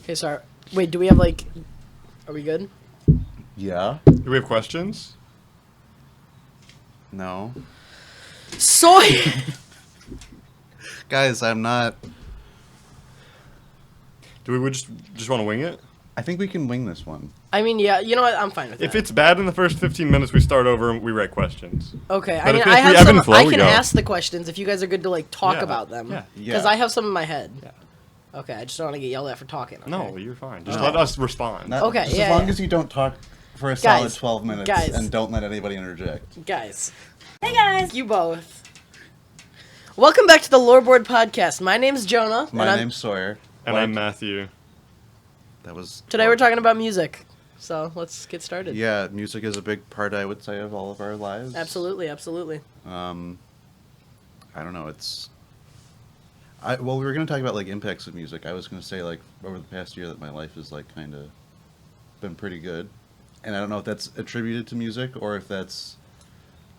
Okay, sorry. Wait, do we have like... Are we good? Yeah. Do we have questions? No. Sawyer! Guys, I'm not... Do we just want to wing it? I think we can wing this one. I mean, yeah, you know what? I'm fine with that. If it's bad in the first 15 minutes, we start over and we write questions. Okay, But I mean, if I we have ebb some... and flow, I we can go. ask the questions if you guys are good to, like, talk Yeah, about them. yeah. Because Yeah. I have some in my head. Yeah. Okay, I just don't want to get yelled at for talking. Okay? No, you're fine. Just No. let us respond. Okay, Just yeah, as long yeah. as you don't talk for a Guys, solid 12 minutes guys. and don't let anybody interject. Guys. Hey, guys! You both. Welcome back to the Loreboard podcast. My name's Jonah. My and name's Sawyer. And I'm Matthew. That was... Today we're talking about music. So, let's get started. Yeah, music is a big part, I would say, of all of our lives. Absolutely, absolutely. I don't know, it's... Well, we were going to talk about, like, impacts of music. I was going to say, like, over the past year that my life has, like, kind of been pretty good. And I don't know if that's attributed to music or if that's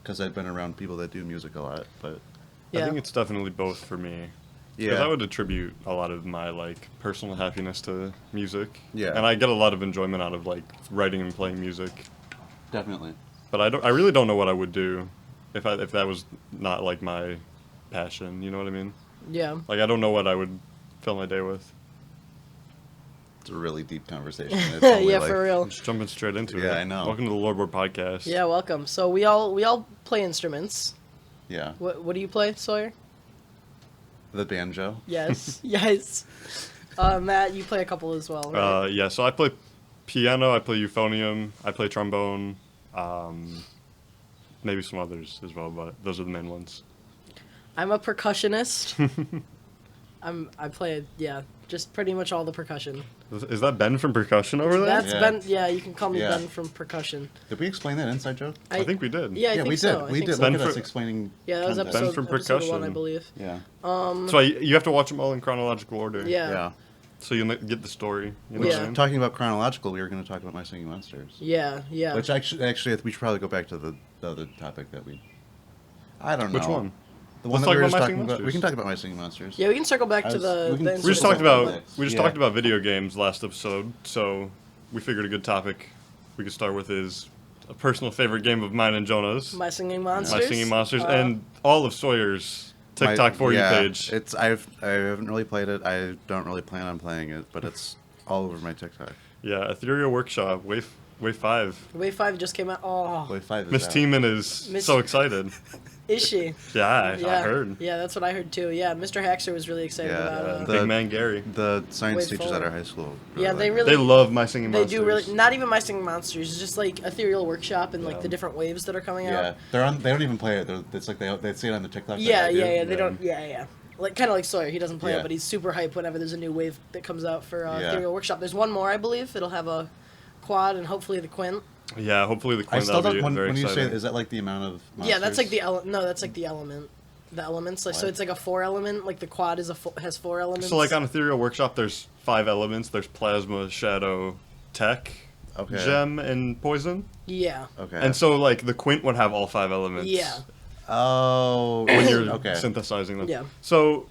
because I've been around people that do music a lot, but... Yeah. I think it's definitely both for me. Because Yeah. I would attribute a lot of my, like, personal happiness to music. Yeah. And I get a lot of enjoyment out of, like, writing and playing music. Definitely. But I really don't know what I would do if that was not, like, my passion. You know what I mean? Yeah. Like, I don't know what I would fill my day with. It's a really deep conversation. It's only, Yeah, like, for real. I'm just jumping straight into it. Yeah, I know. Welcome to the Loreboard podcast. Yeah, welcome. So we all play instruments. Yeah. What do you play, Sawyer? The banjo. Yes. Yes. Matt, you play a couple as well, right? Yeah, so I play piano, I play euphonium, I play trombone, maybe some others as well, but those are the main ones. I'm a percussionist. I play, yeah, just pretty much all the percussion. Is that Ben from percussion over there? That's Yeah. Ben, yeah, you can call me Yeah. Ben from percussion. Did we explain that inside joke? I think we did. Yeah, I yeah, think we so. did. I We think did. so. Look Ben at for- us explaining. Yeah, that was content. episode, Ben from episode 1, I percussion. believe. Yeah. So you have to watch them all in chronological order. Yeah. Yeah. So you'll get the story. You know Which, what I Yeah. mean? talking about chronological, we were going to talk about My Singing Monsters. Yeah, yeah. Which actually, we should probably go back to the other topic that we. I don't know. Which one? The one Let's that we talk were about just My talking Singing about. We Monsters. can talk about My Singing Monsters. Yeah, we can circle back to We the can- the we We just instrument. talked about Yeah. talked about video games last episode, so we figured a good topic we could start with is a personal favorite game of mine and Jonah's, My Singing Monsters. My Singing Monsters, and all of Sawyer's TikTok for you page. It's I haven't really played it. I don't really plan on playing it, but it's all over my TikTok. Yeah, Ethereal Workshop, Wave 5. Wave 5 just came out. Oh, Wave 5 is Miss out. Teeman is Miss- so excited. is she? Yeah, I Yeah, heard. Yeah, that's what I heard too. Yeah, Mr. Haxer was really excited Yeah, about it. Big man Gary. The science Wave teachers 4. at our high school. Yeah, they like really- They love My Singing They Monsters. do really, not even My Singing Monsters, it's just like Ethereal Workshop and like Yeah. the different waves that are coming it. Yeah, out. they don't even play it. It's like they see it on the TikTok. that Yeah, I do. yeah. They don't. Yeah. Like kind of like Sawyer, he doesn't play Yeah. it, but he's super hyped whenever there's a new wave that comes out for Yeah. Ethereal Workshop. There's one more, I believe. It'll have a quad and hopefully the quint. Yeah, hopefully the I Queen still that'll be don't. very When you say, exciting. is that like the amount of? Monsters? Yeah, that's like the no, that's like the element. The elements, like so, What? it's like a 4 element. Like the quad is has 4 elements. So like on Ethereal Workshop, there's 5 elements. There's Plasma, Shadow, Tech, Okay. Gem, and Poison. Yeah. Okay. And so like the Quint would have all 5 elements. Yeah. Oh. When you're okay. synthesizing them. Yeah. So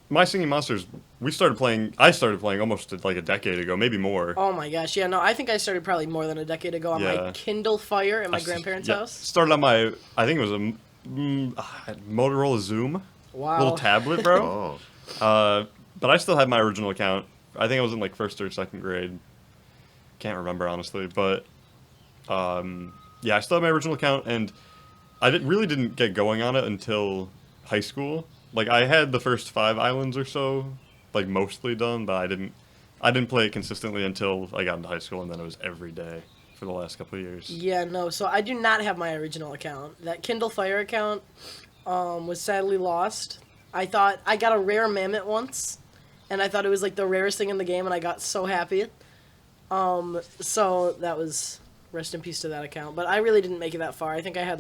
My Singing Monsters, I started playing almost like a decade ago, maybe more. Oh my gosh, yeah, no, I think I started probably more than a decade ago on my Yeah. Kindle Fire at my I s- grandparents' yeah, house. Started on my, I think it was a Motorola Zoom. Wow. Little tablet, bro. Oh. But I still had my original account. I think I was in like 1st or 2nd grade. Can't remember honestly, but yeah, I still have my original account, and I really didn't get going on it until high school. Like I had the first 5 islands or so, like mostly done, but I didn't play it consistently until I got into high school, and then it was every day for the last couple of years. Yeah, no, so I do not have my original account. That Kindle Fire account was sadly lost. I thought I got a rare mammoth once, and I thought it was like the rarest thing in the game, and I got so happy. So that was rest in peace to that account. But I really didn't make it that far. I think I had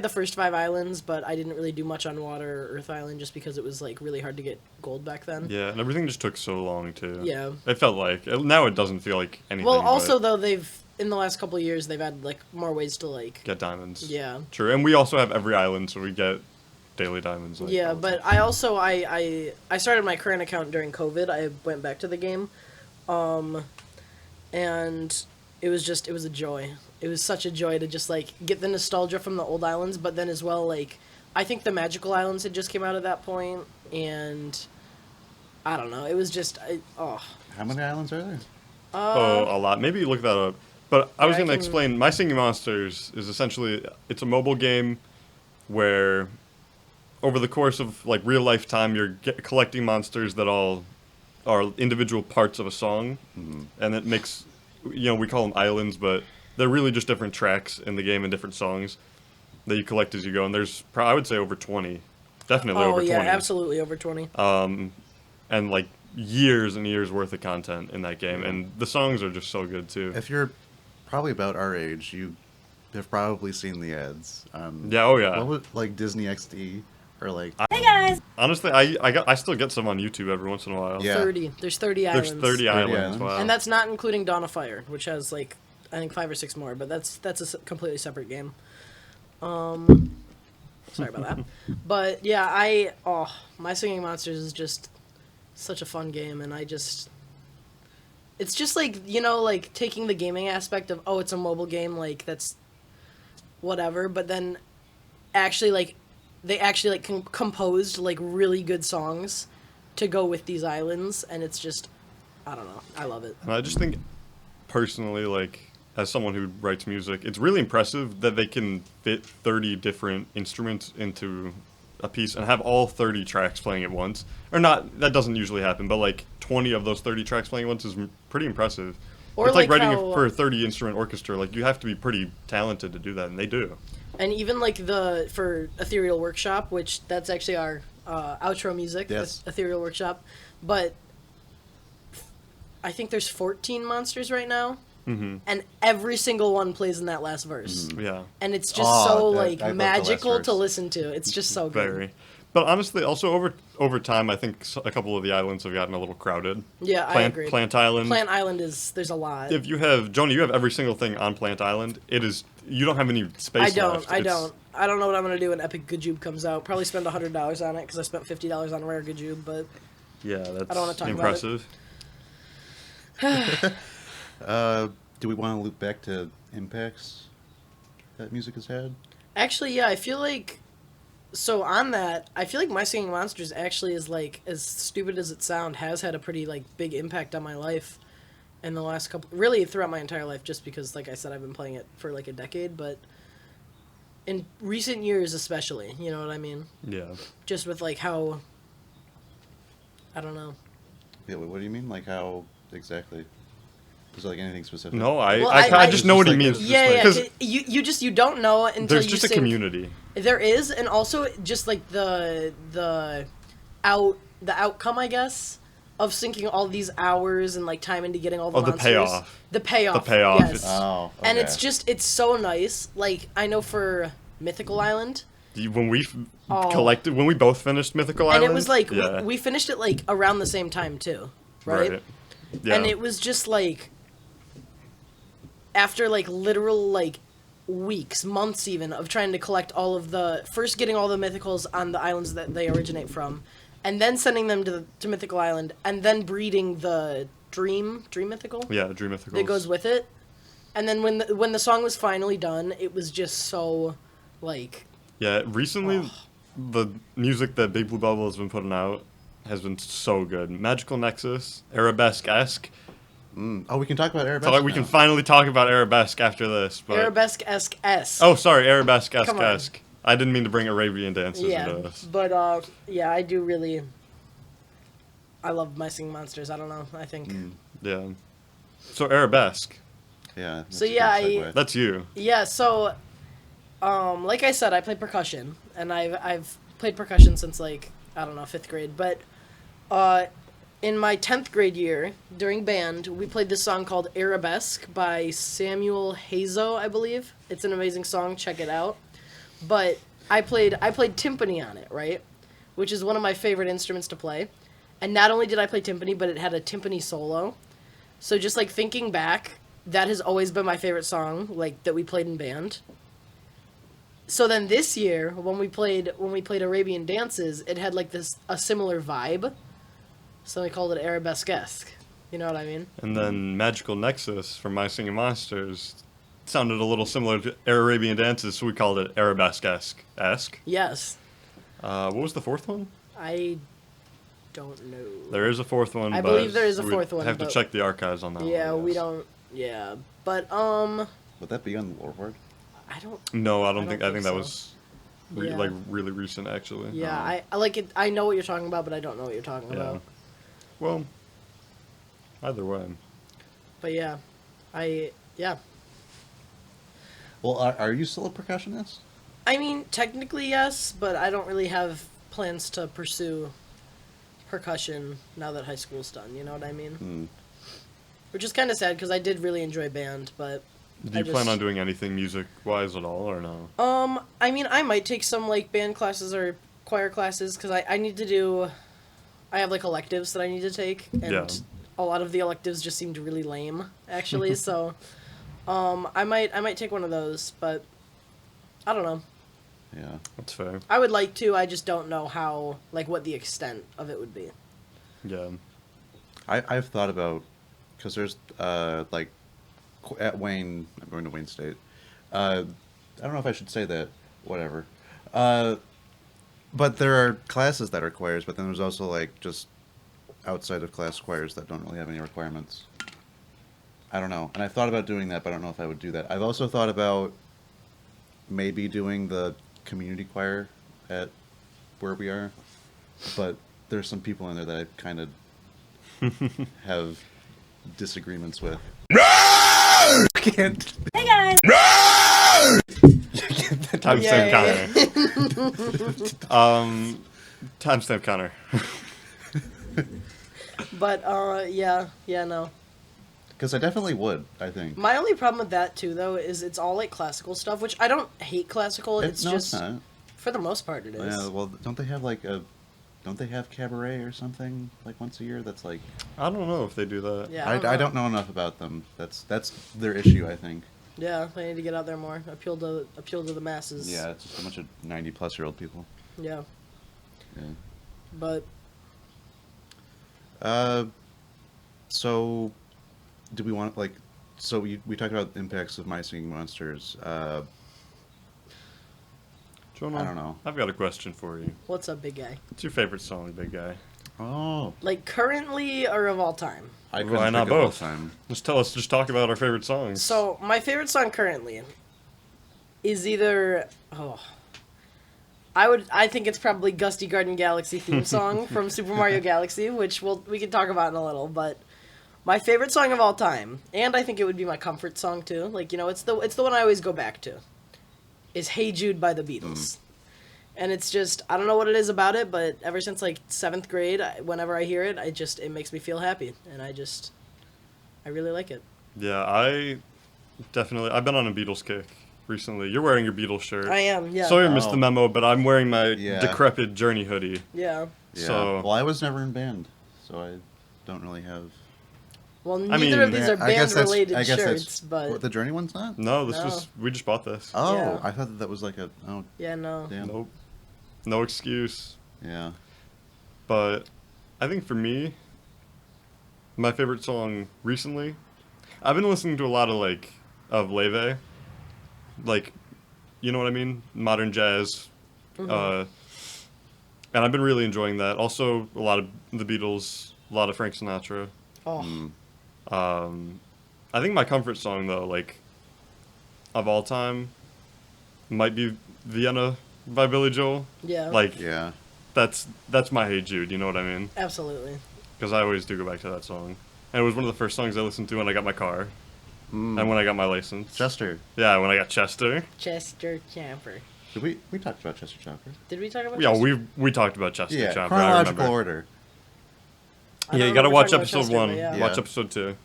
the first 5 islands, but I didn't really do much on Water or Earth Island just because it was like really hard to get gold back then. Yeah, and everything just took so long too. Yeah. It felt like now it doesn't feel like anything. Well, also but though in the last couple of years they've had like more ways to like get diamonds. yeah. True, and we also have every island, so we get daily diamonds. Like, Yeah, all the but time. I also I started my current account during COVID. I went back to the game, and it was a joy. It was such a joy to just like get the nostalgia from the old islands, but then as well like I think the magical islands had just came out at that point, and I don't know. It was just How many islands are there? A lot. Maybe you look that up. But I was I going to can- explain. My Singing Monsters is essentially it's a mobile game where over the course of like real life time, you're collecting monsters that all are individual parts of a song, and it makes we call them islands, but they're really just different tracks in the game and different songs that you collect as you go. And there's I would say over 20, definitely over 20. absolutely over 20. And like years and years worth of content in that game, and the songs are just so good too. If you're probably about our age, you have probably seen the ads. Yeah, oh yeah. What was like Disney XD or like? Honestly, I still get some on YouTube every once in a while. Yeah. 30. There's 30 There's islands. 30 islands. islands. Wow. And that's not including Dawn of Fire, which has like I think 5 or 6 more, but that's a completely separate game. Sorry about that. But yeah, My Singing Monsters is just such a fun game, and it's just like, like taking the gaming aspect of, it's a mobile game, like that's whatever, but then actually like they actually like composed like really good songs to go with these islands, and it's just, I don't know, I love it. And I just think, personally, like, as someone who writes music, it's really impressive that they can fit 30 different instruments into a piece and have all 30 tracks playing at once. Or not, that doesn't usually happen, but like 20 of those 30 tracks playing at once is pretty impressive. Or it's like like writing how- it for a 30 instrument orchestra. Like, you have to be pretty talented to do that, and they do. And even like for Ethereal Workshop, which that's actually our outro music, Yes. Ethereal Workshop, but I think there's 14 monsters right now, and every single one plays in that last verse, Yeah. and it's just Oh, so I like love the last magical to verse. listen to. It's just so good. Very. But honestly, also over time, I think a couple of the islands have gotten a little crowded. Yeah, I agree. Plant Island. Plant Island there's a lot. If you have Jonah, you have every single thing on Plant Island. You don't have any space left. I don't know what I'm gonna do when Epic Gajube comes out. Probably spend $100 on it because I spent $50 on Rare Gajube, but Yeah, that's I don't wanna talk about impressive. Do we want to loop back to impacts that music has had? actually, yeah, I feel like. So on that, I feel like My Singing Monsters actually is like, as stupid as it sounds, has had a pretty like big impact on my life in the last really throughout my entire life, just because like I said, I've been playing it for like a decade, but in recent years especially, you know what I mean? Yeah. Just with like how, I don't know. Yeah, what do you mean? Like how exactly? Is there like anything specific? No, Well, I I- just know what he It's means. just Yeah, yeah, Because 'cause you don't know until there's you just a sync- community. There is, and also just like the outcome, I guess, of sinking all these hours and like time into getting all the Oh, the monsters. payoff. The payoff. The payoff, Yes. it's- Oh, And okay. it's so nice. Like I know for Mythical Island, When we Oh. collected, when we both finished Mythical Island, and it was like yeah, we finished it like around the same time too, right? Yeah. And it was just like after like literal like weeks, months even, of trying to collect all of first getting all the mythicals on the islands that they originate from, and then sending them to Mythical Island, and then breeding the dream mythical Yeah, Dream Mythicals. that goes with it. And then when the song was finally done, it was just so like Yeah, recently, Oh. the music that Big Blue Bubble has been putting out has been so good. Magical Nexus, Arabesque-esque. Oh, we can talk about Arabesque So we can now. finally talk about Arabesque after this. But Arabesque-esque. oh, sorry, Come on. Arabesque-esque. I didn't mean to bring Arabian dances Yeah, into this. but yeah, I do really. I love My Singing Monsters. I don't know. I think. Yeah. So Arabesque, Yeah. that's So, a good yeah, segue. that's you. Yeah, so, like I said, I play percussion, and I've played percussion since like I don't know 5th grade. But, in my 10th grade year during band, we played this song called Arabesque by Samuel Hazo, I believe. It's an amazing song. Check it out. But I played timpani on it, right? Which is one of my favorite instruments to play. And not only did I play timpani, but it had a timpani solo. So just like thinking back, that has always been my favorite song, like that we played in band. so then this year when we played Arabian Dances, it had like a similar vibe. So we called it Arabesque-esque. You know what I mean? And then Magical Nexus from My Singing Monsters sounded a little similar to Arabian Dances, so we called it Arabesque-esque. Yes. What was the fourth one? I don't know. There is a fourth one. I but believe there is a fourth one. Have to but check the archives on that one. yeah, I we guess. don't. Yeah, but Would that be on the Loreboard? I don't. No, I don't think think that so. was Yeah. like really recent, actually. Yeah, I like it. I know what you're talking about, but I don't know what you're talking Yeah. about. Well, either way. But yeah, yeah. Well, are you still a percussionist? I mean, technically yes, but I don't really have plans to pursue percussion now that high school's done. You know what I mean? Hmm. Which is kind of sad because I did really enjoy band, but. Do you plan on doing anything music-wise at all, or no? I mean, I might take some like band classes or choir classes because I need to do. I have like electives that I need to take, and Yeah. a lot of the electives just seemed really lame, actually. So, I might take one of those, but I don't know. Yeah. That's fair. I would like to. I just don't know how, like, what the extent of it would be. Yeah. I've thought about, because there's like at Wayne, I'm going to Wayne State. I don't know if I should say that. Whatever. But there are classes that are choirs, but then there's also like just outside of class choirs that don't really have any requirements. I don't know. And I thought about doing that, but I don't know if I would do that. I've also thought about maybe doing the community choir at where we are, but there's some people in there that I kind of have disagreements with. Can't. Hey guys! Timestamp Yay. counter. Timestamp counter. But yeah, no. Because I definitely would, I think. My only problem with that too, though, is it's all like classical stuff, which I don't hate classical. It's No, just it's not. for the most part it is. Yeah, well, don't they have cabaret or something like once a year? That's like I don't know if they do that. Yeah, I don't know enough about them. That's their issue, I think. Yeah, they need to get out there more. Appeal to the masses. Yeah, it's just a bunch of 90-plus-year-old people. Yeah, Yeah. but So, do we want like? So we talked about the impacts of My Singing Monsters. Jonah, I don't know. I've got a question for you. what's up, big guy? What's your favorite song, big guy? Oh, Like currently or of all time? I Why couldn't not think of all both? time. Just talk about our favorite songs. So my favorite song currently is either I think it's probably Gusty Garden Galaxy theme song from Super Mario Galaxy, which we can talk about in a little, but my favorite song of all time, and I think it would be my comfort song too. Like, you know, it's the one I always go back to. Is Hey Jude by the Beatles. And it's just, I don't know what it is about it, but ever since like 7th grade, whenever I hear it, it makes me feel happy, and I really like it. Yeah, I've been on a Beatles kick recently. You're wearing your Beatles shirt. I am, yeah. Sawyer missed Oh. the memo, but I'm wearing my Yeah. decrepit Journey hoodie. Yeah. Yeah. So- Well, I was never in band, so I don't really have. Well, I neither mean, of these are I guess that's- band-related I guess that's- shirts, but What, the Journey one's not? No, No. we just bought this. Oh, Yeah. I thought that was like a. Oh, yeah, no. damn. Nope. No excuse. Yeah. But I think for me, my favorite song recently, I've been listening to a lot of Leve, like, you know what I mean? Modern jazz. And I've been really enjoying that. Also, a lot of the Beatles, a lot of Frank Sinatra. Oh, I think my comfort song, though, like, of all time, might be Vienna by Billy Joel. yeah. Like, Yeah. that's my Hey Jude, you know what I mean? Absolutely. Because I always do go back to that song. And it was one of the first songs I listened to when I got my car. And when I got my license. Chester. Yeah, when I got Chester. Chester Champer. Did we talked about Chester Chopper? Did we talk about Yeah, Chester? we talked about Chester Yeah. Chopper, I Chronological remember. order. I Yeah, don't you gotta remember watch talking about episode Chester, 1. but yeah. Watch Yeah. episode 2.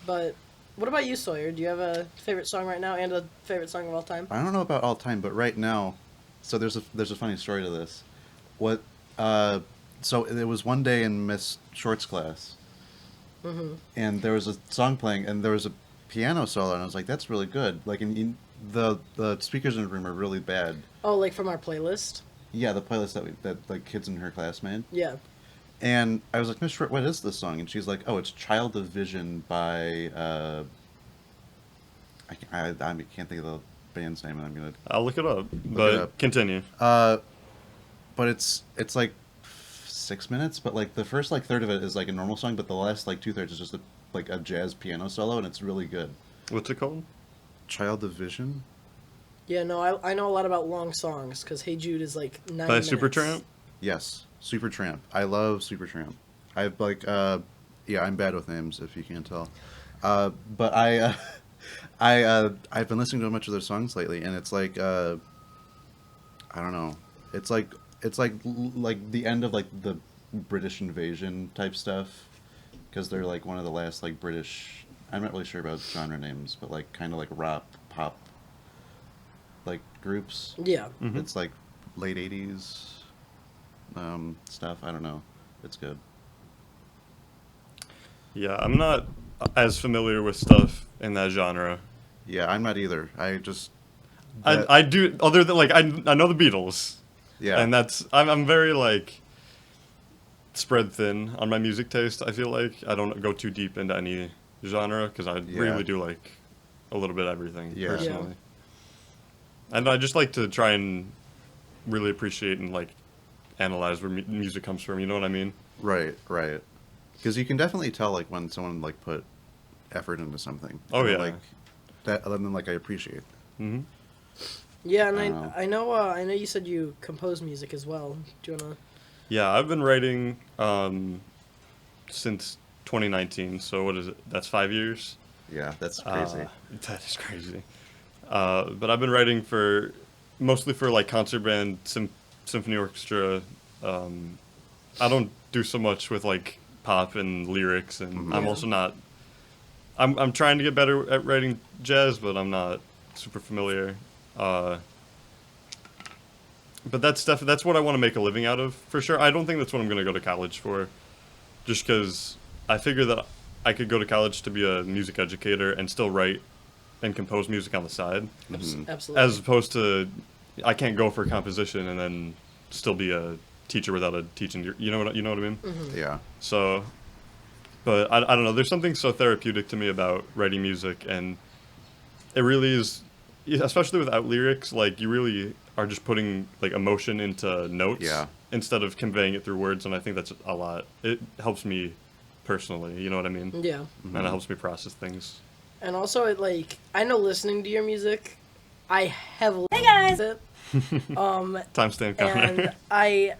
But what about you, Sawyer? Do you have a favorite song right now and a favorite song of all time? I don't know about all time, but right now, so there's a funny story to this. What? So it was one day in Miss Short's class, and there was a song playing, and there was a piano solo, and I was like, "That's really good." Like, and the speakers in the room are really bad. Oh, like from our playlist? Yeah, the playlist that like kids in her class made. Yeah. And I was like, Miss Short, what is this song? And she's like, oh, it's Child of Vision by, I can't think of the band's name, and I'm going to... I'll look it up, but continue. But it's like 6 minutes, but like the first like third of it is like a normal song, but the last like 2/3 is just like a jazz piano solo, and it's really good. What's it called? Child of Vision? Yeah, no, I know a lot about long songs, because Hey Jude is like 9 By minutes. Supertramp? Yes, Supertramp. I love Supertramp. I've like, yeah, I'm bad with names, if you can't tell. But I've been listening to a bunch of their songs lately, and it's like, I don't know, it's like the end of like the British invasion type stuff, because they're like one of the last like British. I'm not really sure about genre names, but like kind of like rock pop like groups. Yeah. Mm-hmm. It's like late '80s stuff. I don't know. It's good. Yeah, I'm not as familiar with stuff in that genre. Yeah, I'm not either. I just I do, other than like I know the Beatles. yeah, And that's I'm very like spread thin on my music taste. I feel like I don't go too deep into any genre because I really do like a little bit of everything personally. And I just like to try and really appreciate and like analyze where music comes from. You know what I mean? right. Because you can definitely tell like when someone like put effort into something. Oh, yeah. Like that. And then like I appreciate. Mm-hmm. Yeah, and Wow. I know you said you compose music as well. Do you wanna? Yeah, I've been writing since 2019. So what is it? That's 5 years. Yeah, that's crazy. That is crazy. But I've been writing mostly for like concert band, symphony orchestra. I don't do so much with like pop and lyrics, and Mm-hmm. I'm also not. I'm trying to get better at writing jazz, but I'm not super familiar. But that's what I want to make a living out of for sure. I don't think that's what I'm going to go to college for, just because I figure that I could go to college to be a music educator and still write and compose music on the side, Absolutely. as opposed to I can't go for composition and then still be a teacher without a teaching. You know what I mean? Mm-hmm. Yeah. So, but I don't know. There's something so therapeutic to me about writing music, and it really is, especially without lyrics. Like you really are just putting like emotion into notes instead of conveying it through words, and I think that's a lot. It helps me personally. You know what I mean? Yeah. And it helps me process things. And also, I know listening to your music, I heavily it. Timestamp counter. And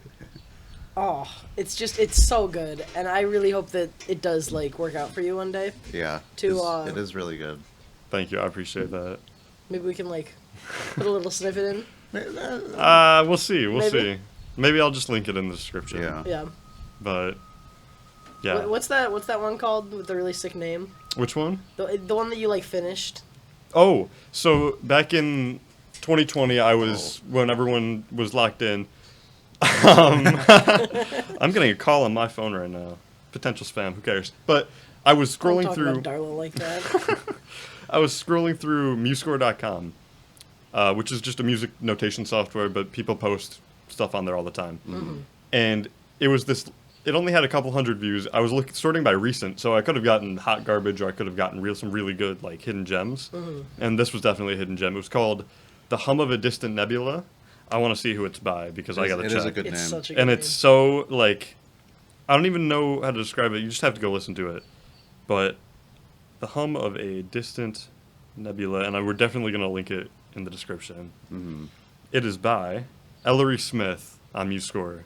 it's so good, and I really hope that it does work out for you one day. Yeah. It is really good. Thank you. I appreciate that. Maybe we can put a little snippet in. We'll see. We'll Maybe. see. Maybe I'll just link it in the description. Yeah. Yeah. But yeah. What's that one called with the really sick name? Which one? The one that you finished. Oh, so back in 2020, I was when everyone was locked in. I'm getting a call on my phone right now. Potential spam. Who cares? But I was scrolling Don't talk through. about Darla like that. I was scrolling through MuseScore.com, which is just a music notation software, but people post stuff on there all the time. Mm-hmm. And it was this. It only had a couple hundred views. I was sorting by recent, so I could have gotten hot garbage, or I could have gotten some really good hidden gems. Mm-hmm. And this was definitely a hidden gem. It was called "The Hum of a Distant Nebula." I want to see who it's by because I gotta check. It is a good It's name. such a good And name. it's so I don't even know how to describe it. You just have to go listen to it. But the hum of a distant nebula, and we're definitely gonna link it in the description. Mm-hmm. It is by Ellery Smith on MuseScore,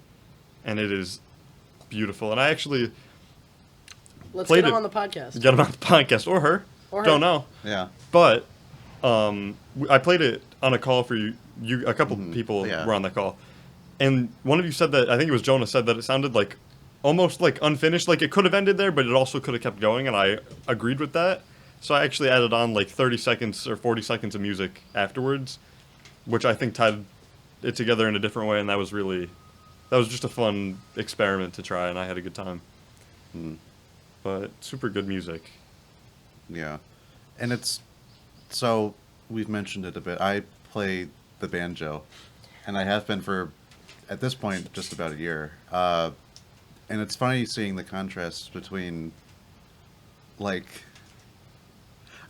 and it is beautiful. And I actually Let's played get him it- on the podcast. get him on the podcast or her. Or her. Don't know. Yeah. But I played it on a call for you. A couple people Yeah. were on that call, and one of you said that I think it was Jonah said that it sounded almost unfinished. It could have ended there, but it also could have kept going, and I agreed with that. So I actually added on 30 seconds or 40 seconds of music afterwards, which I think tied it together in a different way, and that was just a fun experiment to try, and I had a good time. But super good music. Yeah. And it's so we've mentioned it a bit. I play the banjo, and I have been for, at this point, just about a year. And it's funny seeing the contrast between, like,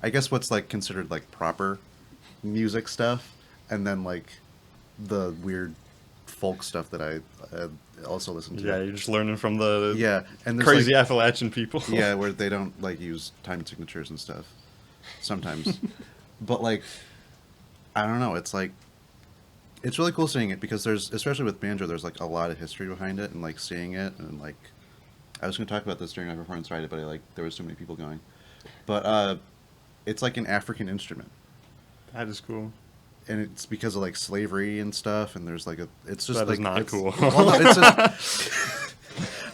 I guess what's like considered like proper music stuff, and then like the weird folk stuff that I also listen to. Yeah, you're just learning from the and there's, crazy like, Appalachian people. yeah, where they don't like use time signatures and stuff sometimes. But like, I don't know, it's like, it's really cool seeing it because there's, especially with banjo, there's like a lot of history behind it, and like seeing it, and like, I was going to talk about this during my performance Friday, but there was so many people going. But it's like an African instrument. That is cool. And it's because of like slavery and stuff, and there's like it's just That like is not it's, cool. Well, no, it's just,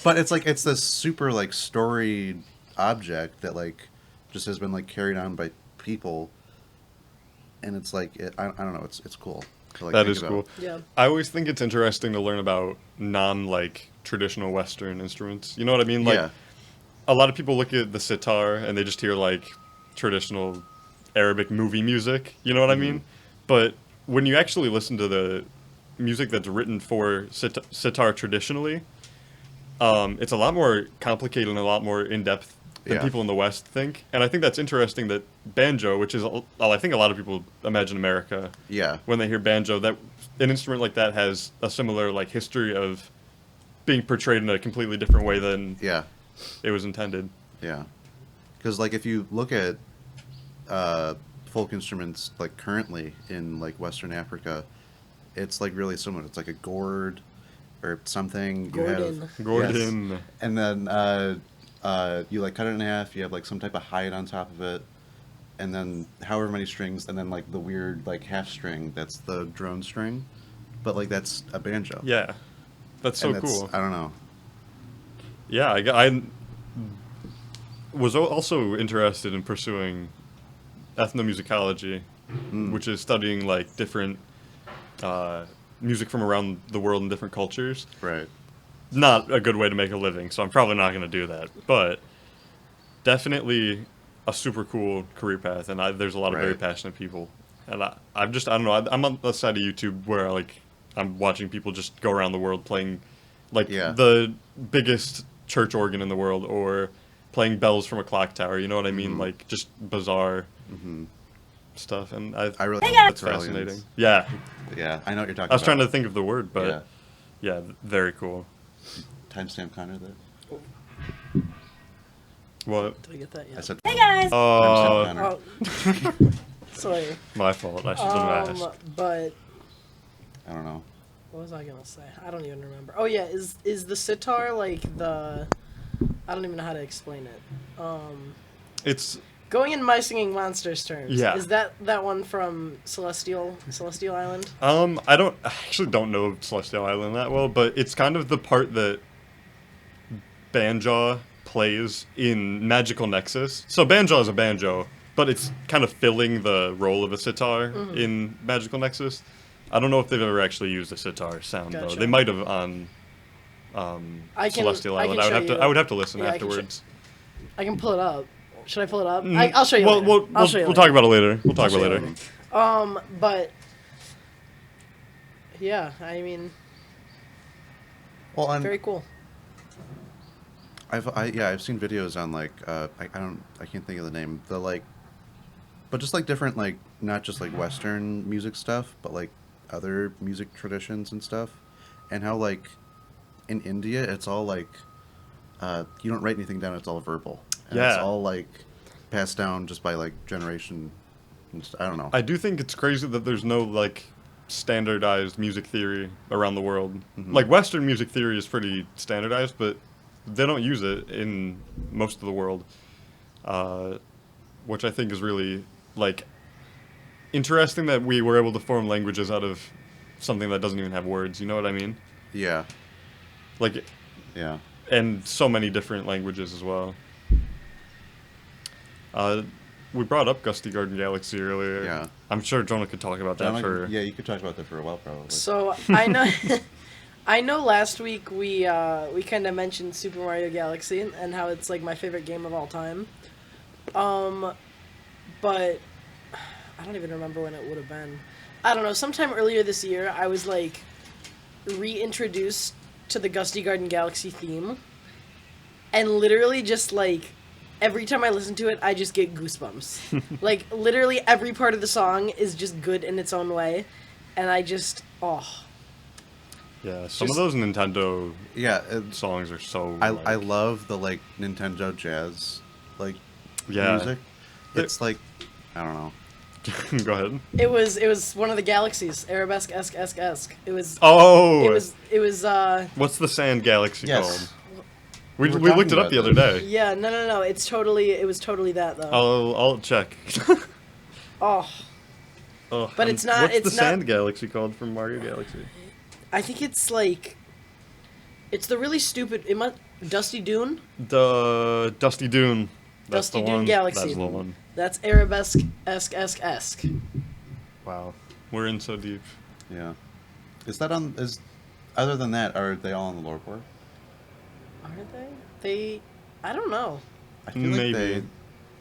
but it's like it's this super like storied object that like just has been like carried on by people, and it's like I don't know, it's cool. To, like, That think is about. cool. Yeah. I always think it's interesting to learn about like traditional Western instruments. You know what I mean? Like, Yeah. a lot of people look at the sitar and they just hear like traditional Arabic movie music. You know what I mean? But when you actually listen to the music that's written for sitar traditionally, it's a lot more complicated and a lot more in depth than Yeah. people in the West think. And I think that's interesting that banjo, which is, I think a lot of people imagine America Yeah. when they hear banjo, that an instrument like that has a similar like history of being portrayed in a completely different way than Yeah. it was intended. Yeah. Because like if you look at folk instruments like currently in like Western Africa, it's like really similar. It's like a gourd or something. Gordon. Gordon. Yes. And then you like cut it in half. You have like some type of hide on top of it, and then however many strings, and then like the weird like half string that's the drone string, but like that's a banjo. Yeah. That's so And that's, cool. I don't know. Yeah, I was also interested in pursuing ethnomusicology, which is studying like different music from around the world and different cultures. Right. Not a good way to make a living, so I'm probably not going to do that. But definitely a super cool career path, and there's a lot of very Right. passionate people. And I don't know. I'm on the side of YouTube where like I'm watching people just go around the world playing like Yeah. the biggest church organ in the world, or playing bells from a clock tower. You know what I mean? Like just bizarre stuff. And I really that's that's fascinating. Yeah, Yeah, I know what you're talking about. I was trying to think of the word, but Yeah. yeah very cool. Timestamp Connor there. What? Did I get that yet? I said Hey guys! Oh, timestamp Connor. Oh, sorry. my fault. I should have asked. But I don't know. what was I gonna say? I don't even remember. Oh yeah, is the sitar like the? I don't even know how to explain it. It's Going in my singing monsters terms. Yeah. Is that one from Celestial Island? I actually don't know Celestial Island that well, but it's kind of the part that banjo plays in Magical Nexus. So banjo is a banjo, but it's kind of filling the role of a sitar in Magical Nexus. I don't know if they've ever actually used a sitar sound though. Gotcha. They might have on Celestial I Island. can show you. I would have to listen Yeah, I can afterwards. I can pull it up. Should I pull it up? I'll show you. Well, later. I'll show you we'll later. talk about it later. We'll talk I'll about show it you later. But yeah, I mean, Well, very cool. I've seen videos on like I can't think of the name, but just like different, like not just like Western music stuff, but like other music traditions and stuff, and how like in India it's all like you don't write anything down, it's all verbal, and it's Yeah. all like passed down just by like generation. I don't know. I do think it's crazy that there's no like standardized music theory around the world. Like Western music theory is pretty standardized, but they don't use it in most of the world, which I think is really like interesting that we were able to form languages out of something that doesn't even have words. You know what I mean? Yeah, Like, yeah. and so many different languages as well. We brought up Gusty Garden Galaxy earlier. Yeah. I'm sure Jonah could talk about that for. Yeah, you could talk about that for a while, probably. So I know, I know. Last week we kind of mentioned Super Mario Galaxy and how it's like my favorite game of all time. But I don't even remember when it would have been. I don't know. Sometime earlier this year, I was like reintroduced to the Gusty Garden Galaxy theme, and literally just like every time I listen to it, I just get goosebumps. Like literally every part of the song is just good in its own way, and I just Yeah, some Just- of those Nintendo Yeah, songs are so. I love the like Nintendo jazz like Yeah. music. It's like I don't know. Go ahead. It was one of the galaxies, arabesque-esque. It was Oh, it was what's the Sand Galaxy Yes. called? We We were looked talking it up the about other day. yeah, no. It was totally that though. I'll check. Oh, Oh, But and it's not- What's it's the not- Sand Galaxy called from Mario Galaxy? I think it's like it's the really stupid Dusty Dune. The Dusty Dune. That's Dusty the Dune one. Galaxy. That's the one. That's arabesque-esque. Wow, we're in so deep. Yeah. Is that on? Is other than that, are they all on the Loreboard? Are they? I don't know. I feel Maybe. like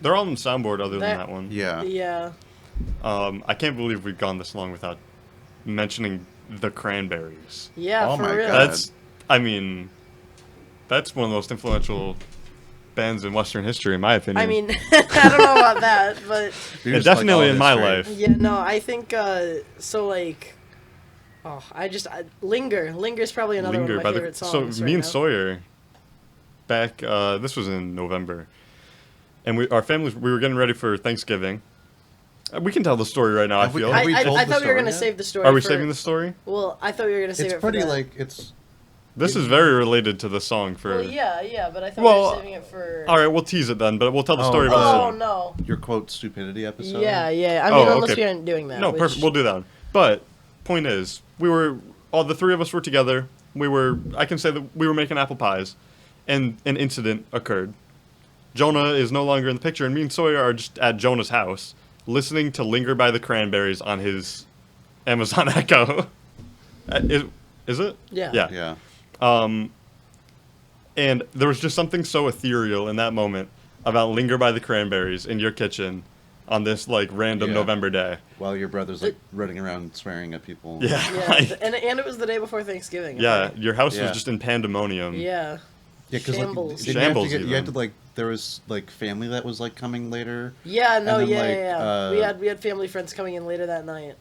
They're all on the soundboard other than That- that one. yeah. Yeah. I can't believe we've gone this long without mentioning the Cranberries. Yeah, Oh for my real. God. That's one of the most influential bands in Western history, in my opinion. I mean, I don't know about that, but You're Yeah, just, like, definitely all in my history. life. yeah, no, I think so. Like, Linger's probably another one of my favorite songs. So right me and now. Sawyer, back this was in November, and our families we were getting ready for Thanksgiving. We can tell the story right now. I Have we- feel. have we I told the thought we were story gonna yet? save the story. Are we for- saving the story? Well, I thought we were gonna save It's it. pretty for that. like it's. This is very related to the song. For Well, yeah, but I thought we Well, were saving it for. all right, we'll tease it then, but we'll tell the Oh, story about the Oh song. no. Your quote stupidity episode. Yeah. I Oh, mean, unless okay. we aren't doing that. No, which- perfect. We'll do that one. But point is, all the three of us were together. I can say that we were making apple pies, and an incident occurred. Jonah is no longer in the picture, and me and Sawyer are just at Jonah's house, listening to "Linger" by the Cranberries on his Amazon Echo. Is it? Yeah. Yeah. Yeah. And there was just something so ethereal in that moment about "Linger" by the Cranberries in your kitchen on this like random Yeah. November day. While your brother's like running around swearing at people. Yeah. Yeah, like- and it was the day before Thanksgiving. I yeah. think. Your house was Yeah. just in pandemonium. Yeah. Yeah, because like, Shambles. didn't you have to Shambles you had to even. like there was like family that was like coming later. Yeah. No. And then, Yeah. like, Yeah. We had family friends coming in later that night.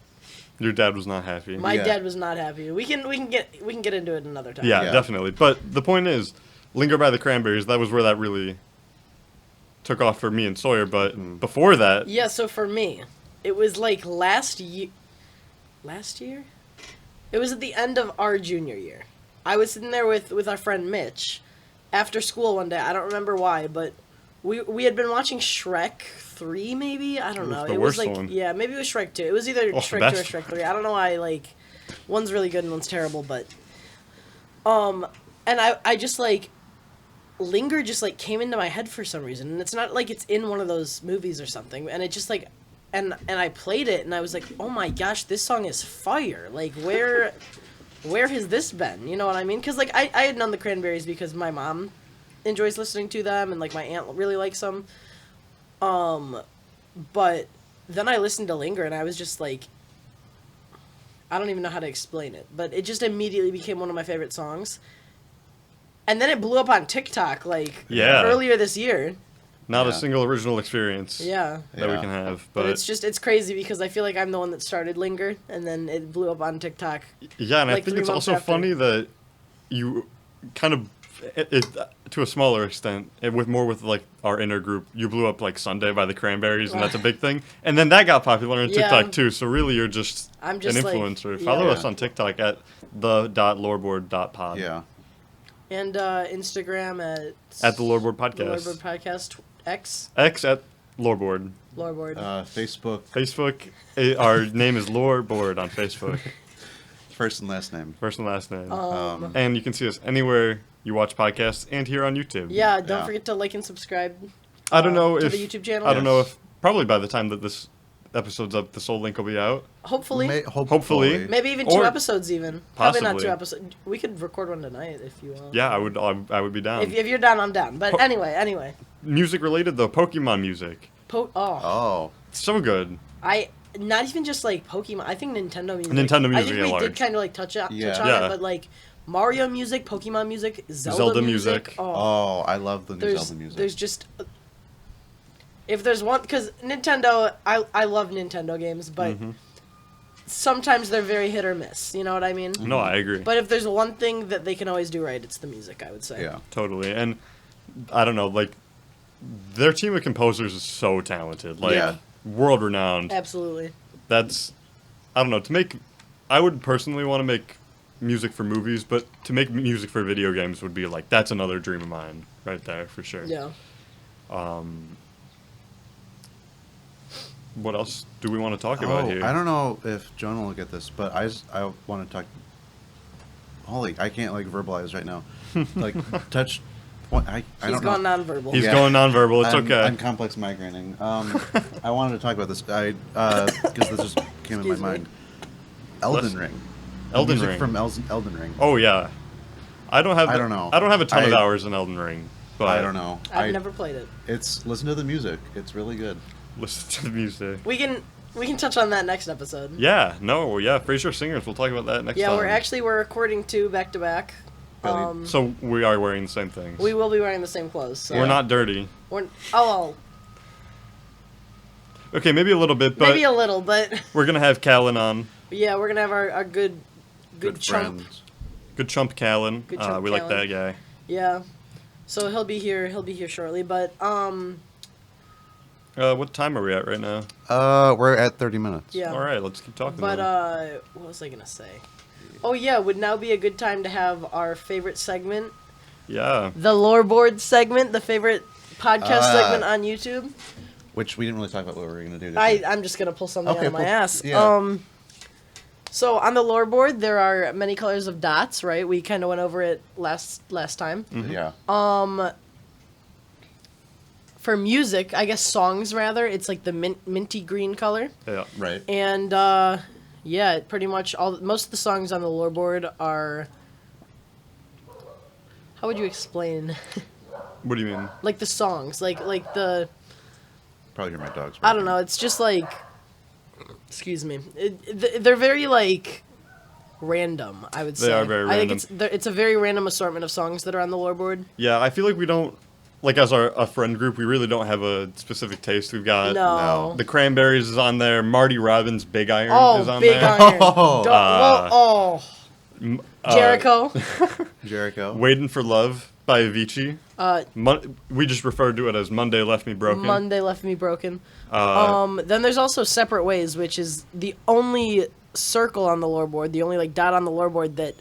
Your dad was not happy. My Yeah. dad was not happy. We can get into it another time. Yeah, Yeah. definitely. But the point is, "Linger" by the Cranberries, that was where that really took off for me and Sawyer. But before that, Yeah. So for me, it was like last year. Last year? It was at the end of our junior year. I was sitting there with our friend Mitch after school one day. I don't remember why, but we had been watching Shrek 3 maybe? I don't Oof, know. the It was worst like one. yeah, maybe it was Shrek 2. It was either Oh, Shrek 2 or best. Shrek 3. I don't know why like one's really good and one's terrible, but and I just like Linger just like came into my head for some reason, and it's not like it's in one of those movies or something, and it just like and I played it and I was like, oh my gosh, this song is fire. Like where has this been? You know what I mean? Because like I had known the Cranberries because my mom enjoys listening to them, and like my aunt really likes them. But then I listened to Linger and I was just like, I don't even know how to explain it, but it just immediately became one of my favorite songs. And then it blew up on TikTok like Yeah. earlier this year. not a Yeah. single original experience Yeah. that we Yeah. can have. But But, it's crazy because I feel like I'm the one that started Linger, and then it blew up on TikTok. yeah, and I like think 3 it's months also after. funny that you kind of, to a smaller extent, with like our inner group, you blew up like "Sunday" by the Cranberries, and that's a big thing. And then that got popular on Yeah. TikTok too. So really, you're just, I'm just an like- influencer. yeah. Follow Yeah. us on TikTok at the.loreboard.pod. Yeah. And Instagram At the Loreboard The Podcast. Loreboard Podcast X X at Loreboard. Loreboard. Facebook, Facebook, our name is Loreboard on Facebook. first and last name. First and last name. Um, And you can see us anywhere you watch podcasts and here on YouTube. yeah, don't yeah. forget to like and subscribe. I don't know to if the YouTube channel. I don't know Yes. if probably by the time that this episode's up, the Soullink will be out. Hopefully, Hopefully. maybe even or 2 episodes even. Probably not possibly. 2 episodes. We could record one tonight if you want. Yeah, I would be down. If you're down, I'm down. But Po- anyway. Music related though, Pokemon music. Oh, Oh. So good. I not even just like Pokemon. I think Nintendo music. Nintendo I music think we at did large. kind of like touch on Yeah. it, but like Mario music, Pokemon music, Zelda music. Oh, I love the new Zelda music. there's just if there's one because Nintendo, I love Nintendo games, but sometimes they're very hit or miss. You know what I mean? No, I agree. But if there's one thing that they can always do right, it's the music. I would say. Yeah. Totally. And I don't know, like, their team of composers is so talented. Like, Yeah. world renowned. Absolutely. That's, I don't know, I would personally want to make music for movies, but to make music for video games would be like, that's another dream of mine right there, for sure. Yeah. What else do we want to talk about here? I don't know if Jonah will get this, but I want to talk. Holy, I can't like verbalize right now. Like touch. I He's don't gone know. nonverbal. He's going nonverbal. It's okay. I'm complex migraining. I wanted to talk about this. Because this just came in my Excuse me. mind. Elden Ring. Elden Music Ring. from Elden Ring. Oh yeah, I don't have a ton of hours in Elden Ring, but I don't know. I've never played it. Listen to the music. It's really good. listen to the music. We can touch on that next episode. Yeah, Frasier Singers. We'll talk about that next time. Yeah, we're recording two back to back. So we are wearing the same things. We will be wearing the same clothes. So. We're not dirty. Okay, maybe a little bit, but maybe a little, but we're gonna have Callan on. yeah, we're gonna have our good chump. friends. Good chump Callan. Good chump we like Callan. that guy. Yeah, so he'll be here shortly. But What time are we at right now? We're at 30 minutes. yeah. All right, let's keep talking. But then. what was I gonna say? Oh yeah, would now be a good time to have our favorite segment, Yeah. the Loreboard segment, the favorite podcast segment on YouTube. Which we didn't really talk about what we were going to do. I'm just gonna pull something out of my ass. Yeah. So on the Loreboard, there are many colors of dots, right? We kind of went over it last time. Yeah. For music, I guess songs rather, it's like the minty green color. Yeah. Right. And yeah, pretty much most of the songs on the Loreboard are. How would you explain? What do you mean? Like the songs, like the. Probably hear my dogs. I don't know. It's just like. Excuse me. They're very like. Random, I would say. They are very random. I think it's a very random assortment of songs that are on the Loreboard. Yeah, I feel like we don't, like as a friend group, we really don't have a specific taste. We've got No. the Cranberries is on there. Marty Robbins' Big Iron is on Big there. Iron. Oh. Jericho. Jericho. Waiting for Love by Avicii. We just referred to it as Monday Left Me Broken. Monday Left Me Broken. Then there's also Separate Ways, which is the only circle on the Loreboard, the only like dot on the Loreboard that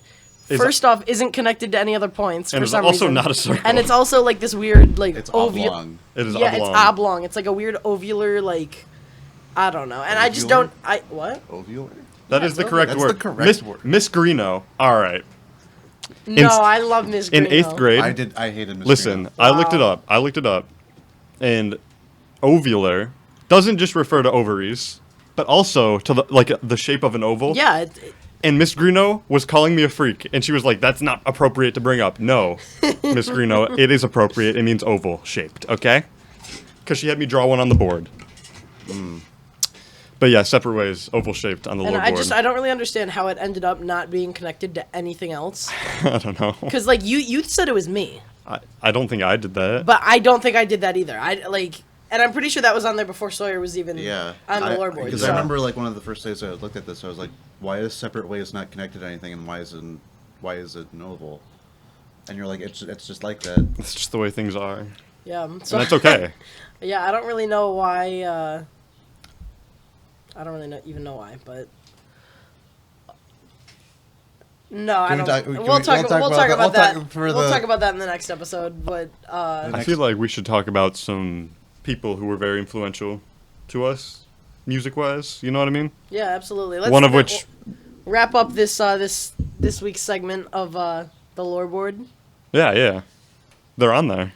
first off isn't connected to any other points and for it's some also reason. not a circle. And it's also like this weird like It's oblong. oblong. It is Yeah, oblong. it's oblong. It's like a weird ovular like I don't know. And I just don't what? Ovular? That Yeah, is the it's correct That's word. the correct word. Miss Greeno. All right. No, I love Miss In Greeno. 8th grade. I hated Miss Listen, Greeno. I looked it up. And ovular doesn't just refer to ovaries, but also to the shape of an oval. Yeah, And Miss Greeno was calling me a freak, and she was like, "That's not appropriate to bring up." No, Miss Greeno, it is appropriate. It means oval shaped, okay? Because she had me draw one on the board. But yeah, Separate Ways, oval shaped on the and board. I don't really understand how it ended up not being connected to anything else. I don't know. Because like you said it was me, I don't think I did that. but I don't think I did that either. And I'm pretty sure that was on there before Sawyer was even Yeah. on the Loreboard. Because so. I remember like one of the first days I looked at this, I was like, why is Separate Ways not connected to anything, and why is it an oval? And you're like, it's just like that. It's just the way things are. Yeah, so And that's okay. yeah, I don't really know why. I don't really even know why, but no, I don't. We'll talk about that. We'll talk about that in the next episode. But I feel like we should talk about some people who were very influential to us, music-wise. You know what I mean? yeah, absolutely. One of which wrap up this this week's segment of the Loreboard. Yeah, they're on there.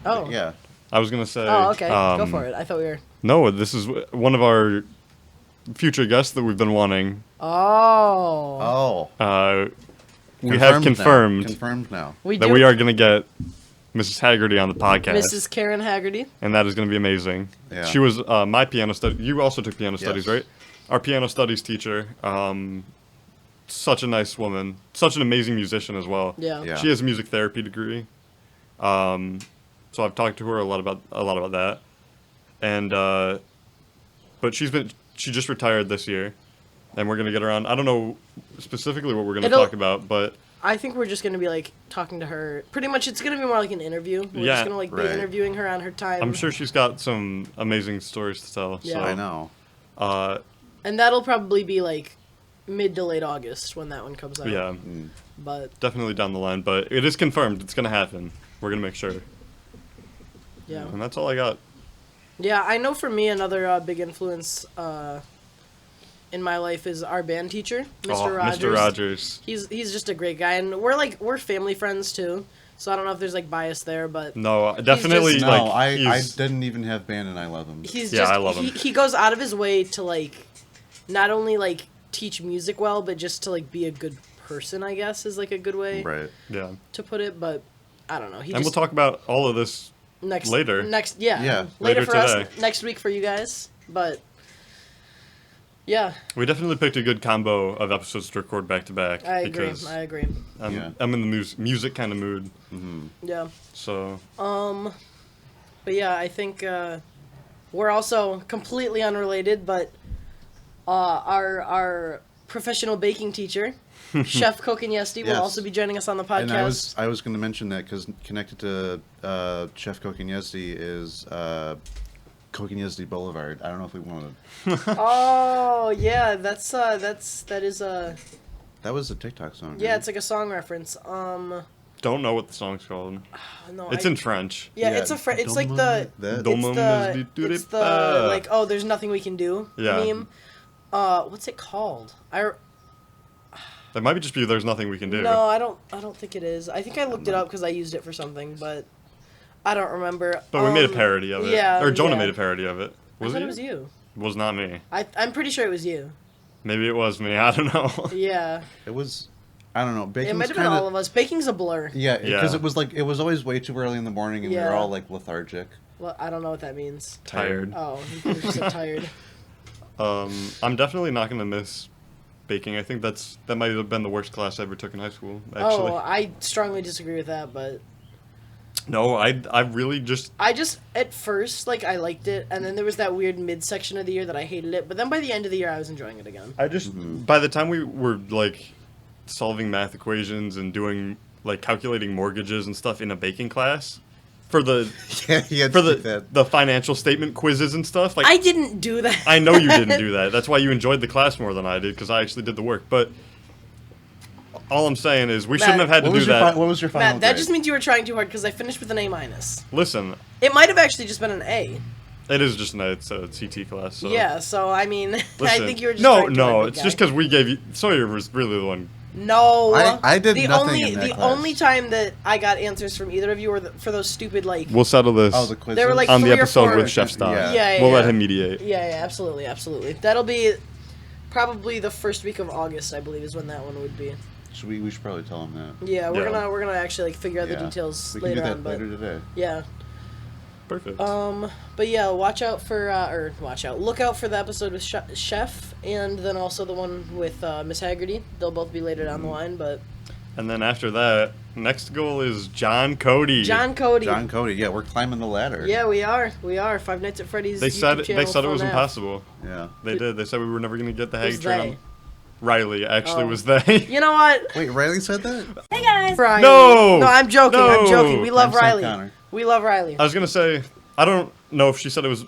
Oh, Yeah. I was gonna say. Oh, okay. Go for it. I thought we were. No, this is one of our future guests that we've been wanting. Oh. Oh. We have confirmed Confirmed now. We that do. we are gonna get Mrs. Haggerty on the podcast. Mrs. Karen Haggerty. And that is going to be amazing. Yeah. She was my piano study. You also took piano studies, Yes. right? Our piano studies teacher. Such a nice woman. Such an amazing musician as well. Yeah. She has a music therapy degree. So I've talked to her a lot about that. And but she just retired this year, and we're gonna get her on. I don't know specifically what we're gonna talk about, but I think we're just gonna be like talking to her. Pretty much, it's gonna be more like an interview. We're Yeah, just gonna like be right. interviewing her on her time. I'm sure she's got some amazing stories to tell. Yeah. So, I know. And that'll probably be like mid to late August when that one comes out. Yeah, But definitely down the line, but it is confirmed. It's gonna happen. We're gonna make sure. yeah. And that's all I got. Yeah, I know for me another big influence in my life is our band teacher, Mr. Rogers. Mr. Rogers. He's just a great guy, and we're family friends too. So I don't know if there's like bias there, but No, definitely. just- No, like, I he's- didn't even have band and I love him. he's Yeah, just I love him. he goes out of his way to like not only like teach music well, but just to like be a good person, I guess is like a good way Right. Yeah. to put it. But I don't know. He And just we'll talk about all of this later. Yeah, Yeah, later later for us, today. next week for you guys. But yeah, We definitely picked a good combo of episodes to record back to back. I agree. Because I agree. I'm in the music kind of mood. Yeah. So But yeah, I think we're also completely unrelated, but our professional baking teacher, Chef Kokonyesti, will Yes. also be joining us on the podcast. And I was going to mention that because connected to Chef Kokonyesti is Kokonyesti Boulevard. I don't know if we want to. Oh yeah, that is That was a TikTok song. yeah, right? it's like a song reference. don't know what the song's called. No, It's in French. Yeah, Yeah, it's it's like That- it's the like oh, there's nothing we can do Yeah. meme. What's it called? That might be just be there's nothing we can do. No, I don't think it is. I think I looked it up because I used it for something, but I don't remember. But we made a parody of it. yeah, Or Jonah yeah. made a parody of it. I Was thought it? it was you. Was not me. I'm pretty sure it was you. Maybe it was me. I don't know. Yeah. It was. I don't know. Baking It might have been all of us. Baking's a blur. Yeah, because Yeah. it was always way too early in the morning, and we Yeah. were all like lethargic. Well, I don't know what that means. Tired. Oh, you just said tired. I'm definitely not gonna miss baking. I think that might have been the worst class I ever took in high school. Actually. Oh, I strongly disagree with that, but No, I really just I just at first like I liked it, and then there was that weird midsection of the year that I hated it. But then by the end of the year, I was enjoying it again. by the time we were like solving math equations and doing like calculating mortgages and stuff in a baking class for the Yeah, he had for to do that. the financial statement quizzes and stuff, like I didn't do that. I know you didn't do that. That's why you enjoyed the class more than I did, because I actually did the work. But all I'm saying is we shouldn't have had to do that. What was your final Matt, that grade? just means you were trying too hard because I finished with an A-. Listen, It might have actually just been an A. it is just it's a CT class. So. Yeah, so I mean, I Listen, think you were just no, trying too hard, no. big It's guy. just because we gave you Sawyer was really the one. No, I did the nothing only in that the class. only time that I got answers from either of you were for those stupid like We'll settle this Oh, the quiz. They were like on the 3 or episode 4. with Chef Stock. Yeah. Yeah, We'll yeah. let him mediate. Yeah, absolutely. That'll be probably the first week of August, I believe, is when that one would be. We should probably tell him that. Yeah, we're Yeah. gonna actually like figure out the Yeah. details We can later do that on, but later today. yeah. Perfect. But yeah, look out for the episode with Chef, and then also the one with Miss Haggerty. They'll both be later down the line, but And then after that, next goal is John Cotey. John Cotey. John Cotey. Yeah, we're climbing the ladder. Yeah, we are. Five Nights at Freddy's. They said YouTube channel, it was FuhNaff. impossible. Yeah. They did. They said we were never going to get the Who's Hag train. they? on- Riley actually Oh. was they. You know what? Wait, Riley said that? Hey guys! Riley. No! No, I'm joking. I'm No! joking. We love I'm Sam Riley. Connor. We love Riley. I was going to say, I don't know if she said it was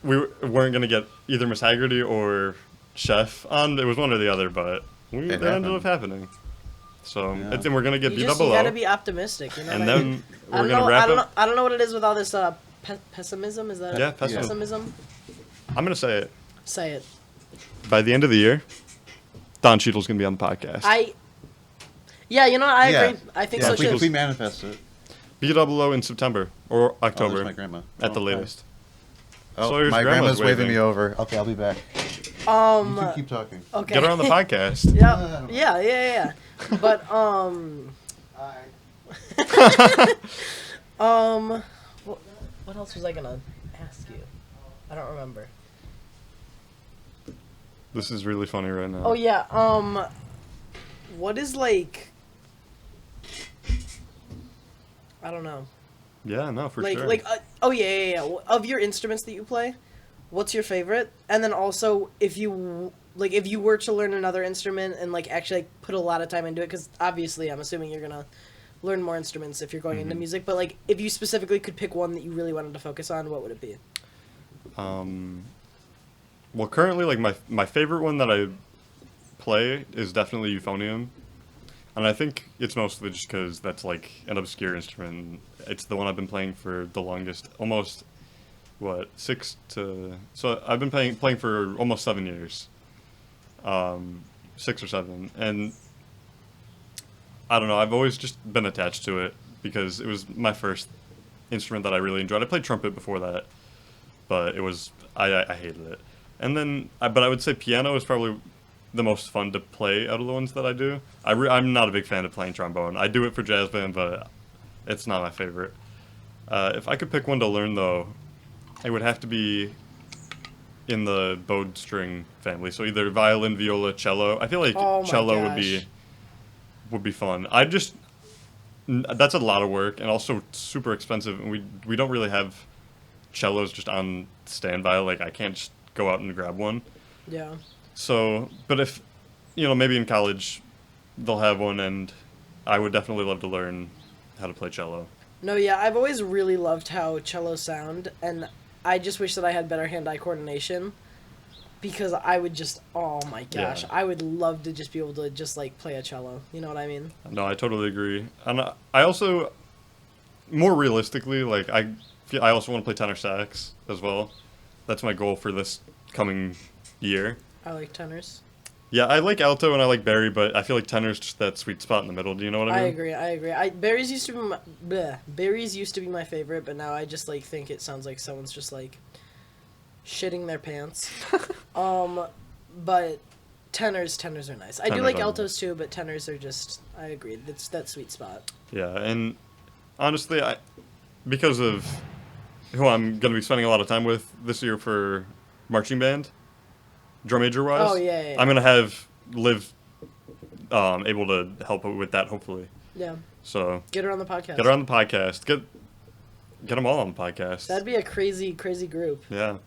we weren't going to get either Miss Haggerty or Chef on. It was one or the other, but it ended happened. up happening. So, Yeah. and we're going to get You B-double gotta O. be optimistic, you know. And what I then mean? we're going to wrap up. I don't know what it is with all this pessimism. Is that Yeah, pessimism. pessimism? I'm going to say it. Say it. By the end of the year, Don Cheadle's going to be on the podcast. Yeah, you know what? I Yeah. agree. I think Yeah, so if we, too. if we manifest it. B-double O in September or Oh, October there's my grandma. at the Oh, latest. Oh, Sawyer's my grandma's grandma's waving waving. me over. Okay, I'll be back. You can keep talking. Okay. Get her on the podcast. Yeah. But What else was I gonna ask you? I don't remember. This is really funny right now. Oh yeah. What is like? I don't know. Yeah, no, for Like sure. oh yeah. Of your instruments that you play, what's your favorite? And then also, if you were to learn another instrument and like actually like, put a lot of time into it, because obviously I'm assuming you're gonna learn more instruments if you're going into music. But like, if you specifically could pick one that you really wanted to focus on, what would it be? Well, currently, like my favorite one that I play is definitely euphonium, and I think it's mostly just because that's like an obscure instrument. It's the one I've been playing for the longest, almost So I've been playing for almost 7 years, 6 or 7, and I don't know. I've always just been attached to it because it was my first instrument that I really enjoyed. I played trumpet before that, but I hated it. And then, but I would say piano is probably the most fun to play out of the ones that I do. I'm not a big fan of playing trombone. I do it for jazz band, but it's not my favorite. If I could pick one to learn, though, it would have to be in the bowed string family. So either violin, viola, cello. I feel like cello would be fun. That's a lot of work and also super expensive. And we don't really have cellos just on standby. Like I can't just go out and grab one. Yeah. So, but if, maybe in college they'll have one, and I would definitely love to learn how to play cello. No, yeah, I've always really loved how cellos sound, and I just wish that I had better hand-eye coordination, because I would just, oh my gosh, Yeah. I would love to just be able to just, like, play a cello. You know what I mean? No, I totally agree. And I also, more realistically, like, I also want to play tenor sax as well. That's my goal for this coming year. I like tenors. Yeah, I like alto and I like bari, but I feel like tenor's just that sweet spot in the middle. Do you know what I mean? I agree. Berries used to be my favorite, but now I just, like, think it sounds like someone's just, like, shitting their pants. But tenors are nice. I do like altos too, but tenors are just, I agree. It's that sweet spot. Yeah, and honestly, because of who I'm going to be spending a lot of time with this year for marching band, drum major wise. Oh, yeah. I'm going to live able to help with that, hopefully. Yeah. So Get her on the podcast. Get her on the podcast. Get them all on the podcast. That'd be a crazy, crazy group. Yeah.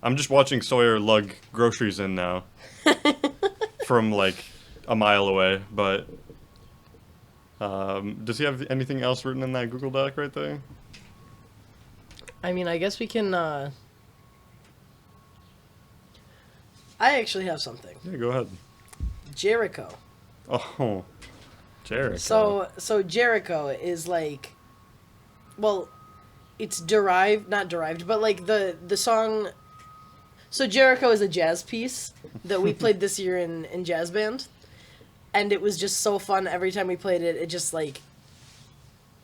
I'm just watching Sawyer lug groceries in now from like a mile away, but does he have anything else written in that Google Doc right there? I mean, I guess we can, I actually have something. Yeah, go ahead. Jericho. Oh, Jericho. So Jericho is like, well, it's not derived, but like the song. So Jericho is a jazz piece that we played this year in jazz band, and it was just so fun every time we played it. It just like,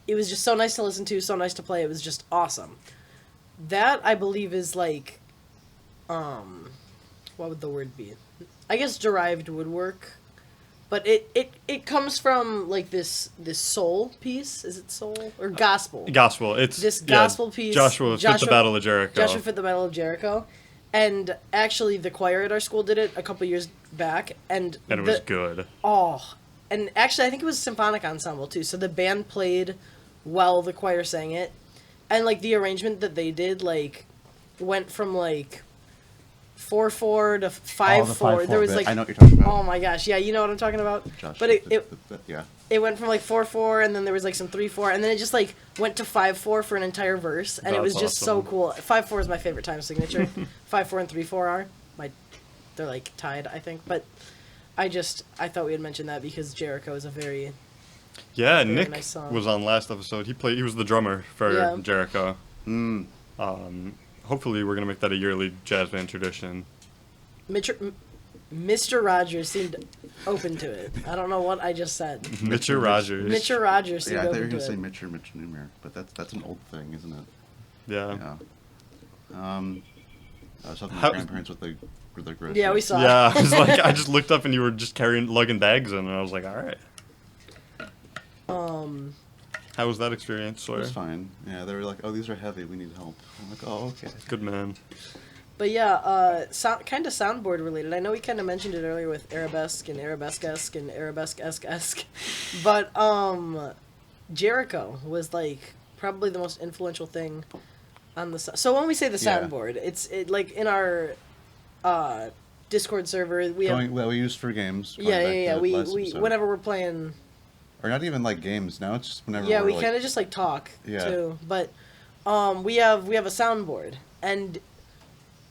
it was just so nice to listen to, so nice to play. It was just awesome. That I believe is like, what would the word be? I guess derived would work. But it comes from, like, this soul piece. Is it soul? Or gospel? Gospel. It's this gospel piece. Joshua fit the Battle of Jericho. Joshua fit the Battle of Jericho. And actually, the choir at our school did it a couple years back. And it was good. Oh. And actually, I think it was a symphonic ensemble, too. So the band played while the choir sang it. And, like, the arrangement that they did, like, went from, like, 4/4 to 5/4. There was bit. like, I know what you're talking about. Oh my gosh, yeah, you know what I'm talking about. Josh, but yeah. It went from like 4/4, and then there was like some 3/4, and then it just like went to 5/4 for an entire verse, and it was just so cool. 5/4 is my favorite time signature. 5/4 and 3/4 are they're like tied, I think. But I thought we had mentioned that because Jericho is a very Nick nice song. was on last episode. He was the drummer for Jericho. Hopefully we're gonna make that a yearly jazz band tradition. Mr. Rogers seemed open to it. I don't know what I just said. Mr. Rogers. Mr. Rogers seemed Yeah, I thought you were open to gonna it. say Mitch or Mitch Newmer, but that's an old thing, isn't it? Yeah. I was helping my grandparents with the groceries. Yeah, we saw. Yeah, I was like, I just looked up and you were just lugging bags in, and I was like, all right. How was that experience, It Sawyer? was fine. Yeah, they were like, "Oh, these are heavy. We need help." I'm like, "Oh, okay." Good man. But yeah, kind of soundboard related. I know we kind of mentioned it earlier with arabesque and arabesque-esque and arabesque-esque-esque. But Jericho was like probably the most influential thing on the so when we say the soundboard, it's like in our Discord server we have, Well, we used for games. yeah. We episode. whenever we're playing, Or not even like games. Now it's just whenever. yeah, we're, we like, kind of just like talk Yeah. too. But we have a soundboard, and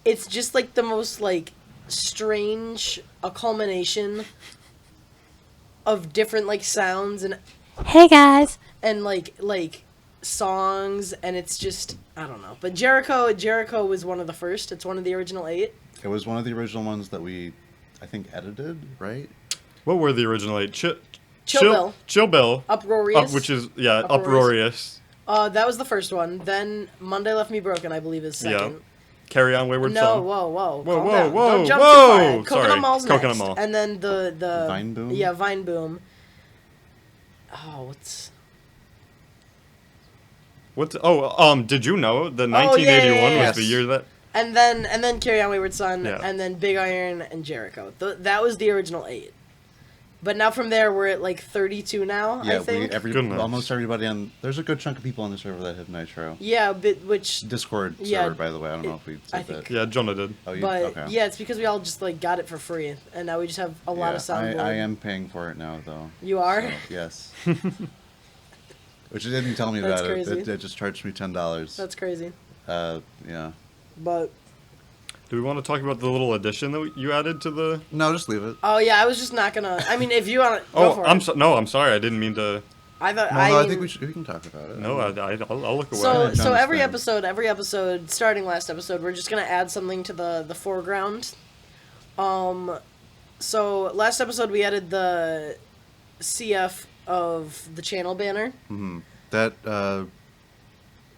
it's just like the most like strange a culmination of different like sounds and Hey guys. and like songs, and it's just I don't know. But Jericho was one of the first. It's one of the original 8. It was one of the original ones that we, I think, edited, right? What were the original 8? Chill Bill. Chill Bill. Uproarious. Which is, yeah, Uproarious. Uproarious. That was the first one. Then Monday Left Me Broken, I believe, is second. Yeah. Carry On Wayward No, Son. whoa. Whoa, Calm whoa, down. whoa, Don't jump whoa. too far ahead. Coconut Sorry, Mall's Coconut next. Mall. And then the Vine Boom? Yeah, Vine Boom. Oh, what's Did you know the 1981 yeah. was the year that... and then Carry On Wayward Son, Yeah. and then Big Iron and Jericho. That was the original 8. But now from there we're at like 32 now. Yeah, I think. Goodness. almost everybody on. There's a good chunk of people on the server that have Nitro. Yeah, but which. Discord Yeah, server, by the way. I don't know if we I said think- that. Yeah, Jonah did. Oh, you? But Okay. yeah, it's because we all just like got it for free, and now we just have a lot of soundboard. I am paying for it now, though. You are? So, yes. Which it didn't tell me That's about crazy. it. It just charged me $10. That's crazy. Yeah. But Do we want to talk about the little addition that you added to the... No, just leave it. oh yeah, I was just not gonna. I mean, if you want to go for I'm it. no, I'm sorry. I didn't mean to... I thought No, I think we can talk about it. No, I'll look away. So Jonah's every thing. episode, starting last episode, we're just gonna add something to the foreground. So last episode we added the CF of the channel banner. That, The-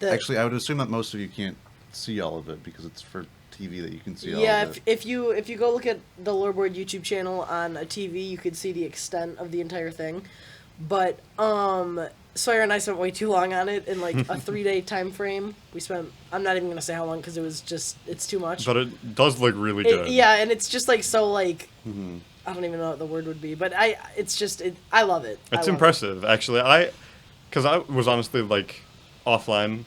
actually, I would assume that most of you can't see all of it because it's for TV that you can see all Yeah, of it. if you go look at the Loreboard YouTube channel on a TV, you could see the extent of the entire thing. But Sawyer and I spent way too long on it in like a 3-day time frame. I'm not even gonna say how long because it's too much. But it does look really good. Yeah, and it's just like so like I don't even know what the word would be, but I love it. I It's love impressive, actually. Because I was honestly like offline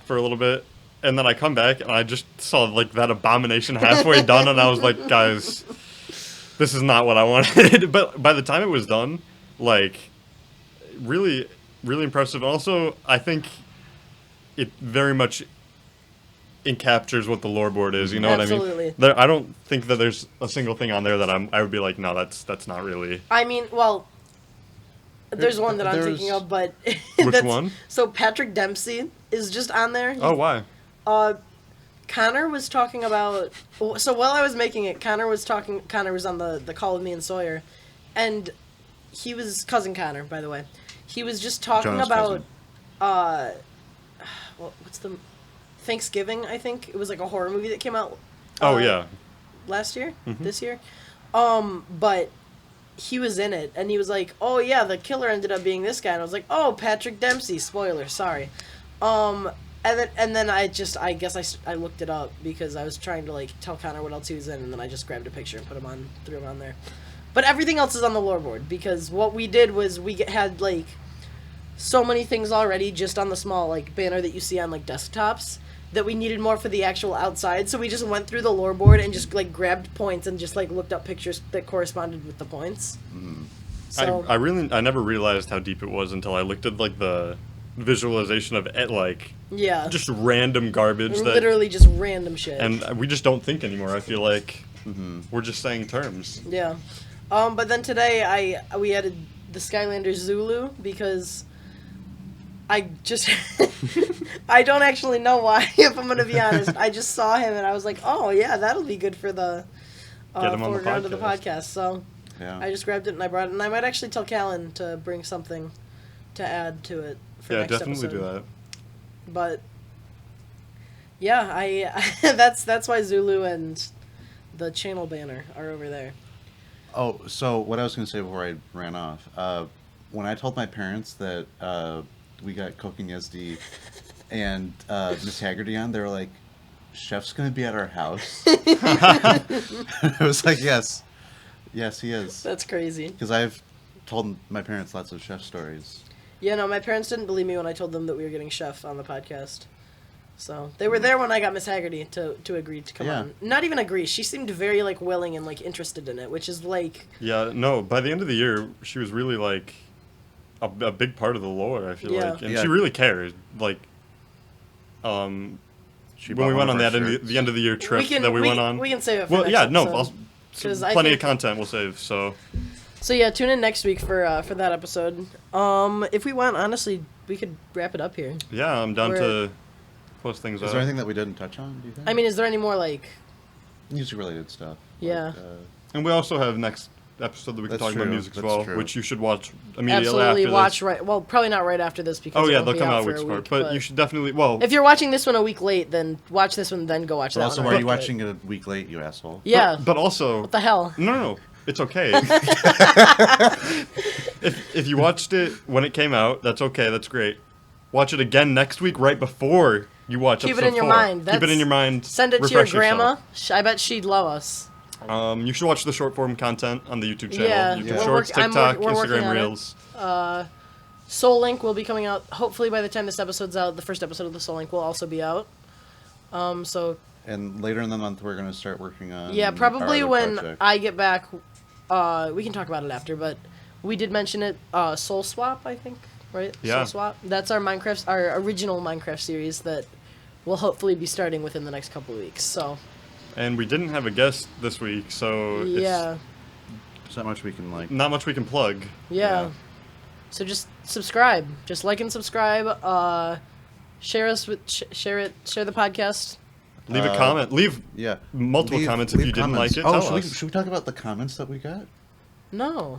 for a little bit, and then I come back and I just saw like that abomination halfway done, and I was like, guys, this is not what I wanted. But by the time it was done, like, really, really impressive. And also, I think it very much encaptures what the Loreboard is. You know Absolutely. what I mean? I don't think that there's a single thing on there that I would be like, no, that's not really. I mean, well, there's one that I'm There's- thinking of, but Which one? So Patrick Dempsey is just on there. Oh, why? Connor was talking about. So while I was making it, Connor was on the call with me and Sawyer, and he was cousin Connor, by the way. He was just talking Jonah's about, what's the Thanksgiving? I think it was like a horror movie that came out. Oh, yeah. Last year, this year, but he was in it, and he was like, "Oh yeah, the killer ended up being this guy," and I was like, "Oh, Patrick Dempsey." Spoiler, sorry. And then I guess I looked it up because I was trying to like tell Connor what else he was in, and then I just grabbed a picture and threw him on there. But everything else is on the Loreboard because what we did was we had like so many things already just on the small like banner that you see on like desktops that we needed more for the actual outside. So we just went through the Loreboard and just like grabbed points and just like looked up pictures that corresponded with the points. So I never realized how deep it was until I looked at like the visualization of it, like yeah, just random garbage that, literally just random shit. and we just don't think anymore. I feel like we're just saying terms. Yeah. But then today we added the Skylander Zulu because I just I don't actually know why, if I'm gonna be honest. I just saw him and I was like, oh yeah, that'll be good for the Get him on the foreground of the podcast. podcast. So Yeah. I just grabbed it and I brought it, and I might actually tell Callan to bring something to add to it for Yeah, next definitely episode. do that. But yeah, I that's why Zulu and the channel banner are over there. Oh, so what I was going to say before I ran off, when I told my parents that we got Cooking SD and Miss Haggerty on, they were like, Chef's gonna be at our house. I was like, yes, he is. That's crazy. Because I've told my parents lots of chef stories. Yeah, no, my parents didn't believe me when I told them that we were getting Chef on the podcast. So they were there when I got Miss Haggerty to agree to come on. Not even agree. She seemed very like willing and like interested in it, which is like. Yeah, no. By the end of the year, she was really like a big part of the lore. I feel like, and she really cared. Like, when we went on the end of the year trip that we went on. We can save it for next episode. Plenty of content we'll save. So yeah, tune in next week for that episode. If we want, honestly, we could wrap it up here. Yeah, I'm down to post things. Is there anything that we didn't touch on? Do you think? I mean, is there any more like music related stuff? Yeah. Like, and we also have next episode that we can talk about music as well, which you should watch immediately absolutely after watch this. right. Well, probably not right after this because they'll come out weeks apart. But you should definitely. Well, if you're watching this one a week late, then watch this one, then go watch that one. Also, why are you watching it a week late, you asshole? Yeah. But also, what the hell? No. It's okay. if you watched it when it came out, that's okay. That's great. Watch it again next week, right before you watch. Keep it in your mind. Keep it in your mind. Send it to your grandma. I bet she'd love us. You should watch the short form content on the YouTube channel. Yeah, YouTube Shorts, TikTok, Instagram Reels. Soullink will be coming out. Hopefully, by the time this episode's out, the first episode of the Soullink will also be out. And later in the month, we're gonna start working on. Yeah, probably when project. I get back. We can talk about it after, but we did mention it. Soul Swap, I think, right? Yeah. Soul Swap. That's our original Minecraft series that will hopefully be starting within the next couple of weeks. So. And we didn't have a guest this week, so yeah. There's not much we can like. Not much we can plug. Yeah. So just subscribe. Just like and subscribe. Share us with share the podcast. Leave a comment. Leave multiple comments if you didn't like it. Oh, should we talk about the comments that we got? No.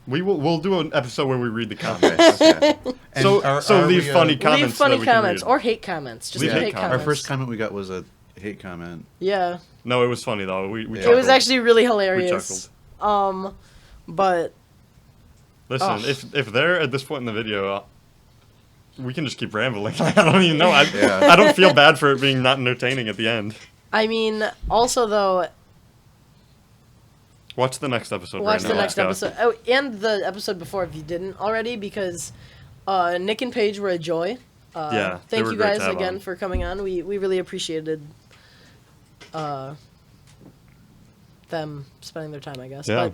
We'll do an episode where we read the comments. Okay. So leave funny comments. Leave funny comments or hate comments. Just hate comments. Our first comment we got was a hate comment. Yeah. No, it was funny though. We it was actually really hilarious. We chuckled. But listen, if they're at this point in the video, we can just keep rambling. I don't even know. I don't feel bad for it being not entertaining at the end. I mean, also though. Watch the next episode. Watch the next episode. Oh, and the episode before if you didn't already, because Nick and Paige were a joy. Thank you guys again for coming on. We really appreciated them spending their time, I guess. Yeah.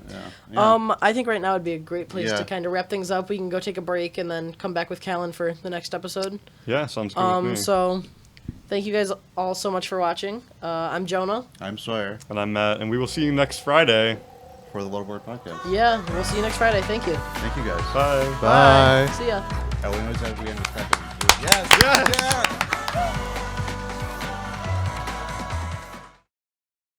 But, I think right now would be a great place to kind of wrap things up. We can go take a break and then come back with Callan for the next episode. Yeah, sounds good with me. So, thank you guys all so much for watching. I'm Jonah. I'm Sawyer. And I'm Matt. And we will see you next Friday. For the Loreboard podcast. Yeah, we'll see you next Friday. Thank you. Thank you guys. Bye. Bye. See ya. We always have we end with Yes. Yes.